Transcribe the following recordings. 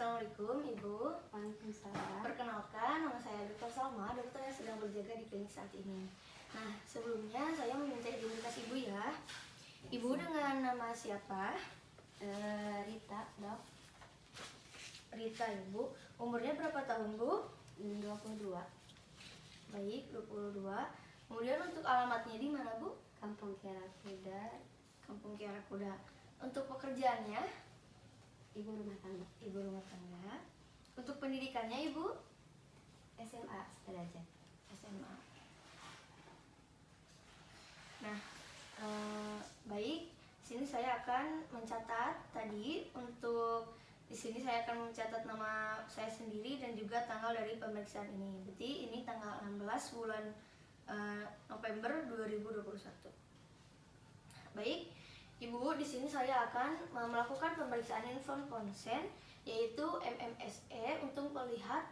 Assalamualaikum Ibu. Waalaikumsalam. Perkenalkan, nama saya Dr. Salma, dokter yang sedang berjaga di klinik saat ini. Nah, sebelumnya saya meminta identitas Ibu ya. Ibu dengan nama siapa? Rita, Dok. Rita Ibu. Umurnya berapa tahun Bu? 22. Baik, 22. Kemudian untuk alamatnya di mana Bu? Kampung Kiara Kuda, Kampung Kiara Kuda. Untuk pekerjaannya? ibu rumah tangga. Ibu rumah tangga. Untuk pendidikannya Ibu? SMA sederajat. SMA. Nah, baik. Sini saya akan mencatat tadi untuk di sini saya akan mencatat nama saya sendiri dan juga tanggal dari pemeriksaan ini. Berarti ini tanggal 16 bulan November 2021. Baik. Ibu, di sini saya akan melakukan pemeriksaan inform konsen yaitu MMSE untuk melihat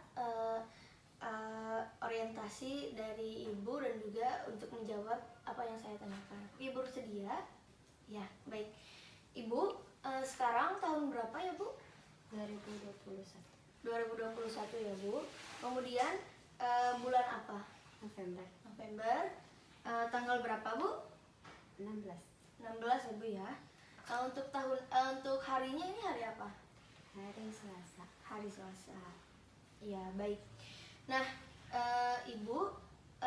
orientasi dari Ibu dan juga untuk menjawab apa yang saya tanyakan. Ibu bersedia? Ya, baik. Ibu, sekarang tahun berapa ya Bu? 2021. 2021 ya Bu. Kemudian bulan apa? November. November. Tanggal berapa Bu? 16. 16 ya Bu ya. Untuk harinya ini hari apa? Hari Selasa. Hari Selasa. Iya, baik. Nah, Ibu,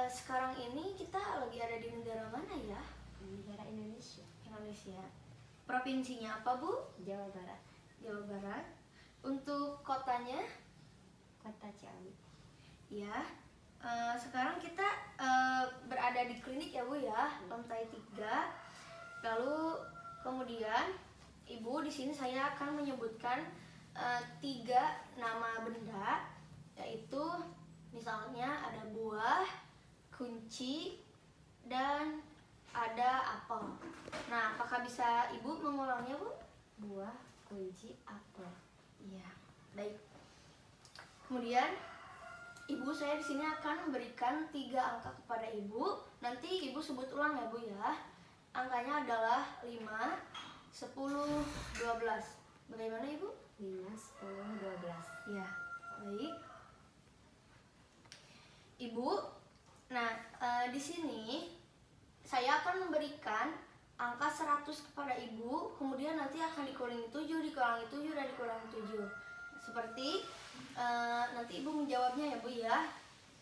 sekarang ini kita lagi ada di negara mana ya? Negara Indonesia. Indonesia. Provinsinya apa Bu? Jawa Barat. Jawa Barat. Untuk kotanya? Kota Ciawi. Ya. Sekarang kita berada di klinik ya Bu ya, lantai 3. Lalu kemudian Ibu di sini saya akan menyebutkan 3 nama benda, yaitu misalnya ada buah, kunci, dan ada apel. Nah, apakah bisa Ibu mengulangnya Bu? Buah, kunci, apel. Iya, baik. Kemudian Ibu, saya di sini akan memberikan 3 angka kepada Ibu. Nanti Ibu sebut ulang ya Bu ya. Angkanya adalah 5, 10, 12. Bagaimana Ibu? 5, 10, 12. Ya, baik. Ibu, nah di sini saya akan memberikan angka 100 kepada Ibu, kemudian nanti akan dikurangi 7, dikurangi 7, dan dikurangi 7. Seperti nanti Ibu menjawabnya ya Bu ya.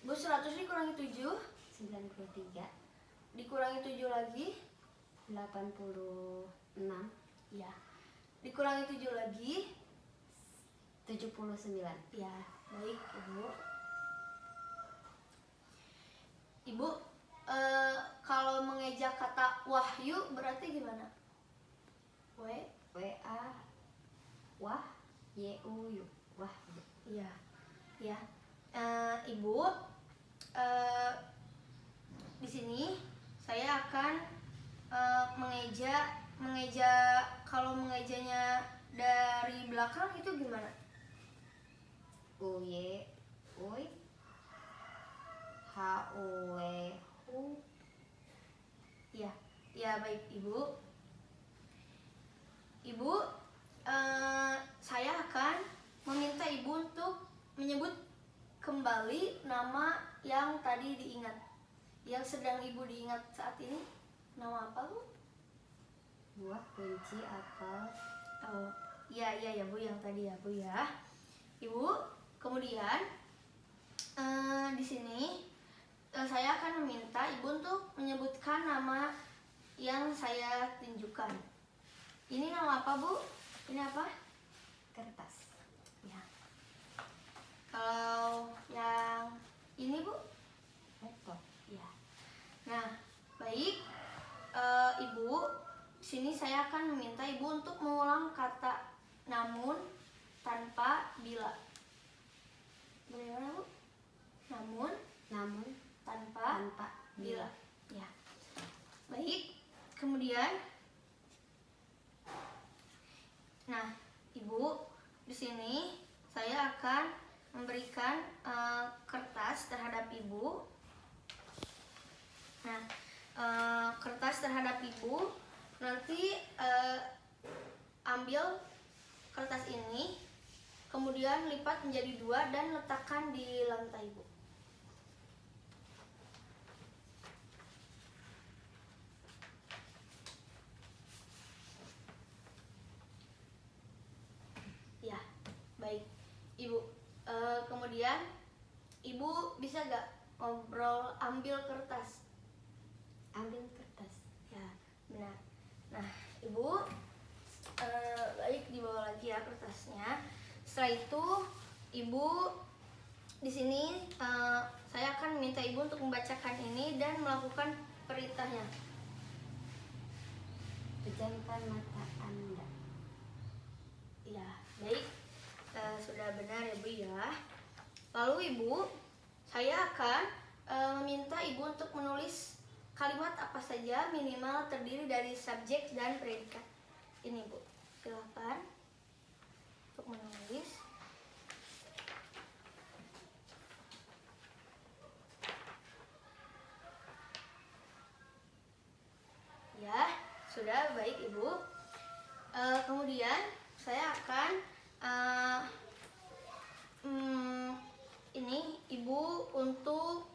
Bu, 100 dikurangi 7, 93. dikurangi 7 lagi, 86. ya. Dikurangi 7 lagi, 79. ya. Baik Ibu. Ibu, kalau mengeja kata wahyu berarti gimana? WA wah YU wah. Iya, ya. Ibu, di sini saya akan mengeja kalau mengejanya dari belakang itu gimana? UY uy H U W U. Ya, ya baik Ibu. Ibu, saya akan meminta Ibu untuk menyebut kembali nama yang tadi diingat, yang sedang Ibu diingat saat ini. Nama apa Bu? Buah, kunci, apel. Oh, iya ya Bu, yang tadi ya Bu ya. Ibu, kemudian di sini saya akan meminta Ibu untuk menyebutkan nama yang saya tunjukkan. Ini nama apa Bu? Ini apa? Kertas. Ya. Kalau yang ini Bu? Laptop. Ya. Nah, baik. Ibu, sini saya akan meminta Ibu untuk mengulang kata namun tanpa bila. Bagaimana Bu? Namun tanpa bila. Ya. Baik. Kemudian, nah Ibu, di sini saya akan memberikan kertas terhadap Ibu. Nah, kertas terhadap Ibu, nanti ambil kertas ini, kemudian lipat menjadi 2 dan letakkan di lantai, Bu. Ya, baik, Ibu. Kemudian Ibu bisa gak ngobrol ambil kertas? Ambil kertas. Ya, benar. Nah, Ibu, baik, dibawa lagi ya kertasnya. Setelah itu, Ibu di sini saya akan minta Ibu untuk membacakan ini dan melakukan perintahnya. Pejamkan mata Anda. Ya, baik. Sudah benar ya, Bu ya. Lalu Ibu, saya akan meminta Ibu untuk menulis kalimat apa saja minimal terdiri dari subjek dan predikat. Ini, Bu. Silakan untuk menulis. Ya, sudah, baik Ibu. Kemudian saya akan ini Ibu untuk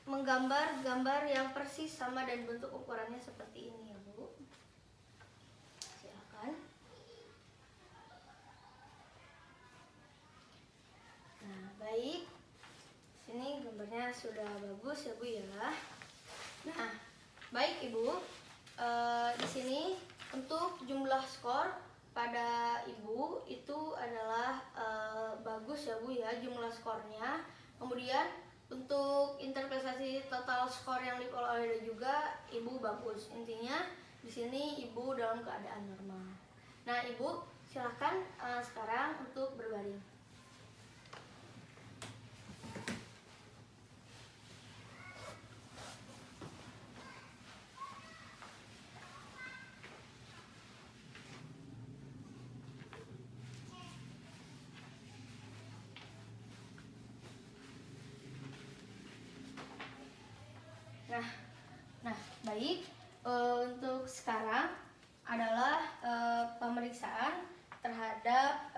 menggambar gambar yang persis sama dan bentuk ukurannya seperti ini ya, Bu. Silakan. Nah, baik. Sini gambarnya sudah bagus ya, Bu ya. Nah, baik Ibu. Di sini untuk jumlah skor pada Ibu itu adalah bagus ya, Bu ya, jumlah skornya. Kemudian untuk interpretasi total skor yang diperoleh juga Ibu bagus. Intinya di sini Ibu dalam keadaan normal. Nah, Ibu silakan sekarang untuk berbaring. Nah, baik. Untuk sekarang adalah pemeriksaan terhadap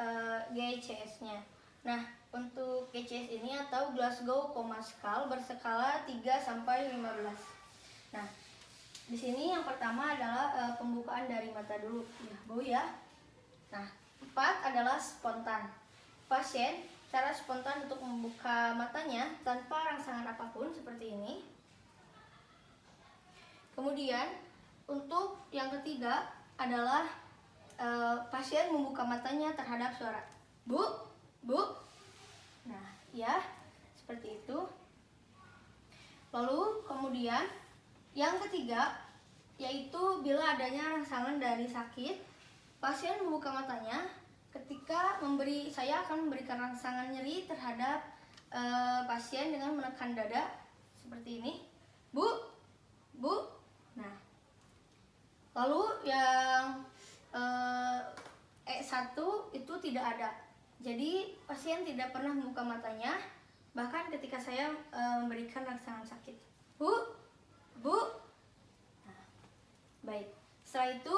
GCS-nya. Nah, untuk GCS ini atau Glasgow Coma Scale berskala 3 sampai 15. Nah, di sini yang pertama adalah pembukaan dari mata dulu, ya, Bu ya. Nah, 4 adalah spontan. Pasien cara spontan untuk membuka matanya tanpa rangsangan apapun seperti ini. Kemudian untuk yang ketiga adalah pasien membuka matanya terhadap suara. Bu, Bu. Nah, ya, seperti itu. Lalu kemudian yang ketiga yaitu bila adanya rangsangan dari sakit, pasien membuka matanya ketika saya akan memberikan rangsangan nyeri terhadap pasien dengan menekan dada seperti ini. Bu, Bu. Nah, lalu yang E1 itu tidak ada. Jadi pasien tidak pernah membuka matanya bahkan ketika saya memberikan rangsangan sakit. Bu, Bu. Nah, baik. Setelah itu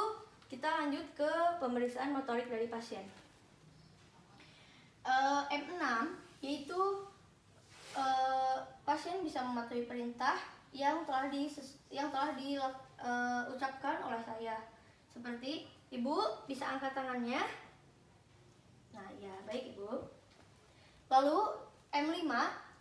kita lanjut ke pemeriksaan motorik dari pasien. M6 yaitu pasien bisa mematuhi perintah yang telah diucapkan oleh saya. Seperti Ibu bisa angkat tangannya. Nah, ya, baik Ibu. Lalu M5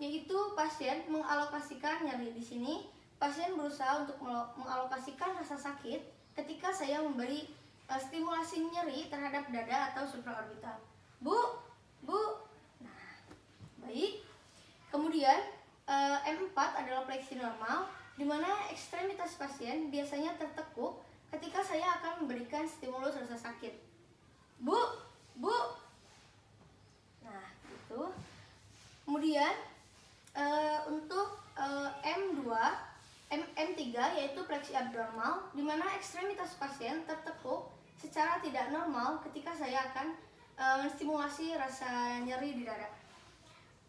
yaitu pasien mengalokasikan nyeri. Di sini pasien berusaha untuk mengalokasikan rasa sakit ketika saya memberi stimulasi nyeri terhadap dada atau supraorbital. Bu, Bu. Nah, baik. Kemudian M4 adalah fleksi normal, di mana ekstremitas pasien biasanya tertekuk ketika saya akan memberikan stimulus rasa sakit. Bu, Bu. Nah, gitu. Kemudian untuk M3 yaitu fleksi abnormal, di mana ekstremitas pasien tertekuk secara tidak normal ketika saya akan menstimulasi rasa nyeri di dada.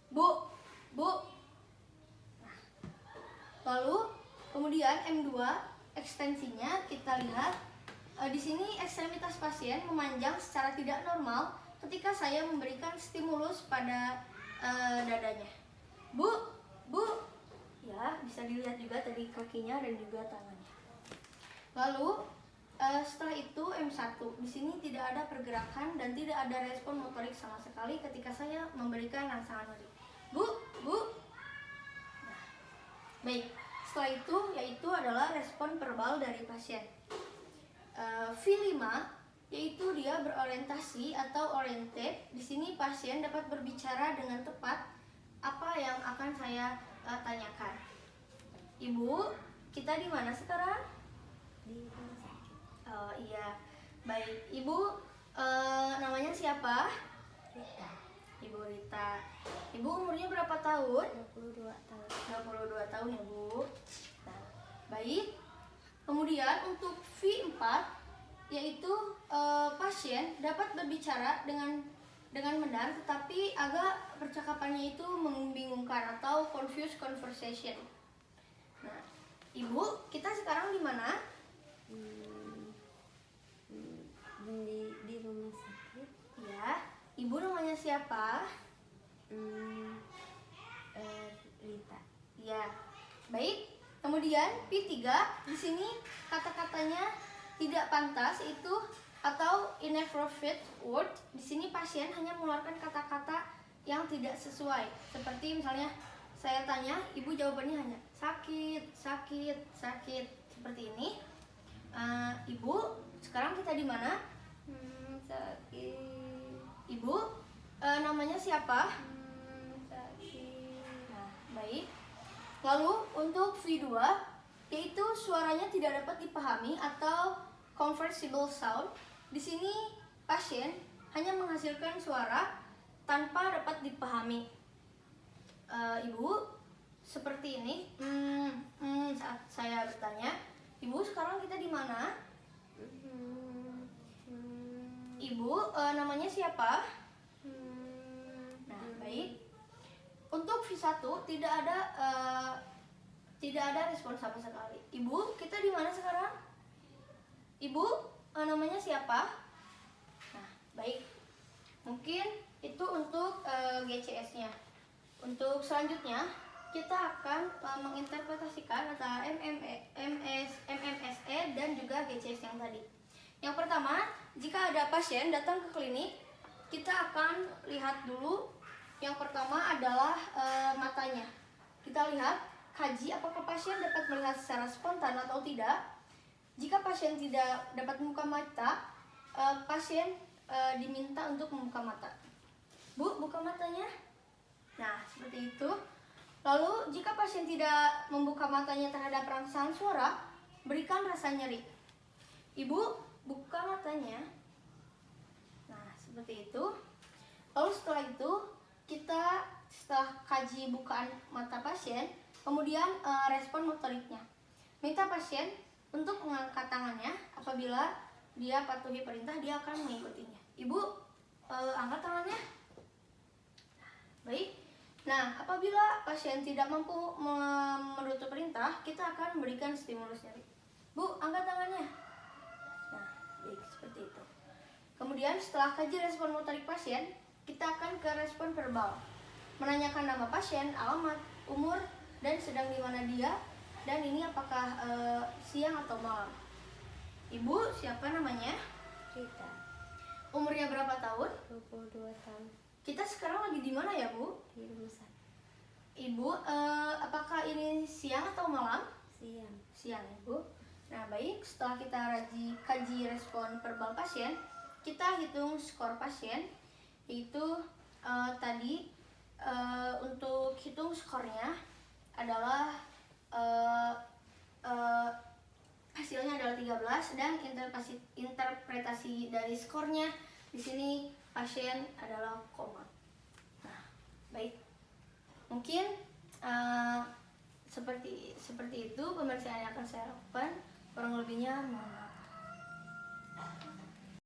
Bu, Bu. Nah, lalu kemudian M2 ekstensinya kita lihat di sini ekstremitas pasien memanjang secara tidak normal ketika saya memberikan stimulus pada dadanya. Bu, ya bisa dilihat juga tadi kakinya dan juga tangannya. Lalu setelah itu M1, di sini tidak ada pergerakan dan tidak ada respon motorik sama sekali ketika saya memberikan rangsangan nyeri. Bu. Nah, baik. Setelah itu yaitu adalah respon verbal dari pasien. V5 yaitu dia berorientasi atau oriented. Di sini pasien dapat berbicara dengan tepat apa yang akan saya tanyakan. Ibu, kita di mana sekarang? Di rumah sakit. Oh iya, baik. Ibu namanya siapa? Rita. Ibu Rita. Ibu umurnya berapa tahun? 22 tahun. 22 tahun ya Bu. Nah, baik. Kemudian untuk V4 yaitu pasien dapat berbicara dengan benar, tetapi agak percakapannya itu membingungkan atau confused conversation. Nah, Ibu, kita sekarang di mana? Di rumah sakit. Ya, Ibu namanya siapa? Rita. Ya, baik. Kemudian P3 di sini kata-katanya tidak pantas itu atau inappropriate word. Di sini pasien hanya mengeluarkan kata-kata yang tidak sesuai. Seperti misalnya saya tanya, ibu jawabannya hanya sakit. Seperti ini. Ibu, sekarang kita di mana? Sakit. Ibu, namanya siapa? Sakit. Nah, baik. Lalu untuk V2 yaitu suaranya tidak dapat dipahami atau conversible sound. Di sini pasien hanya menghasilkan suara tanpa dapat dipahami. Ibu, seperti ini. Saat saya bertanya, Ibu sekarang kita di mana? Ibu, namanya siapa? Nah, baik. Untuk V1 tidak ada respon sama sekali. Ibu, kita di mana sekarang? Ibu, namanya siapa? Nah, baik. Mungkin itu untuk GCS-nya. Untuk selanjutnya, kita akan menginterpretasikan antara MMSE dan juga GCS yang tadi. Yang pertama, jika ada pasien datang ke klinik, kita akan lihat dulu. Yang pertama adalah matanya. Kita lihat, kaji apakah pasien dapat melihat secara spontan atau tidak. Jika pasien tidak dapat membuka mata, pasien diminta untuk membuka mata. Bu, buka matanya. Nah, seperti itu. Lalu, jika pasien tidak membuka matanya terhadap rangsangan suara, berikan rasa nyeri. Ibu, buka matanya. Nah, seperti itu. Lalu setelah itu, setelah kaji bukaan mata pasien, kemudian respon motoriknya. Minta pasien untuk mengangkat tangannya. Apabila dia patuhi perintah, dia akan mengikutinya. Ibu, angkat tangannya. Baik. Nah, apabila pasien tidak mampu menuruti perintah, kita akan memberikan stimulus nyeri. Bu, angkat tangannya. Nah, baik, seperti itu. Kemudian setelah kaji respon motorik pasien, kita akan ke respon verbal. Menanyakan nama pasien, alamat, umur, dan sedang di mana dia, dan ini apakah siang atau malam. Ibu, siapa namanya? Rita. Umurnya berapa tahun? 22 tahun. Kita sekarang lagi di mana ya, Bu? Di rumah sakit. Ibu, apakah ini siang atau malam? Siang. Siang, Ibu. Nah, baik. Setelah kita kaji respon verbal pasien, kita hitung skor pasien. Yaitu tadi untuk hitung skornya adalah hasilnya adalah 13 dan interpretasi dari skornya di sini pasien adalah koma. Nah, baik. Mungkin seperti itu pemeriksaan yang akan saya lakukan. Kurang lebihnya mohon maaf.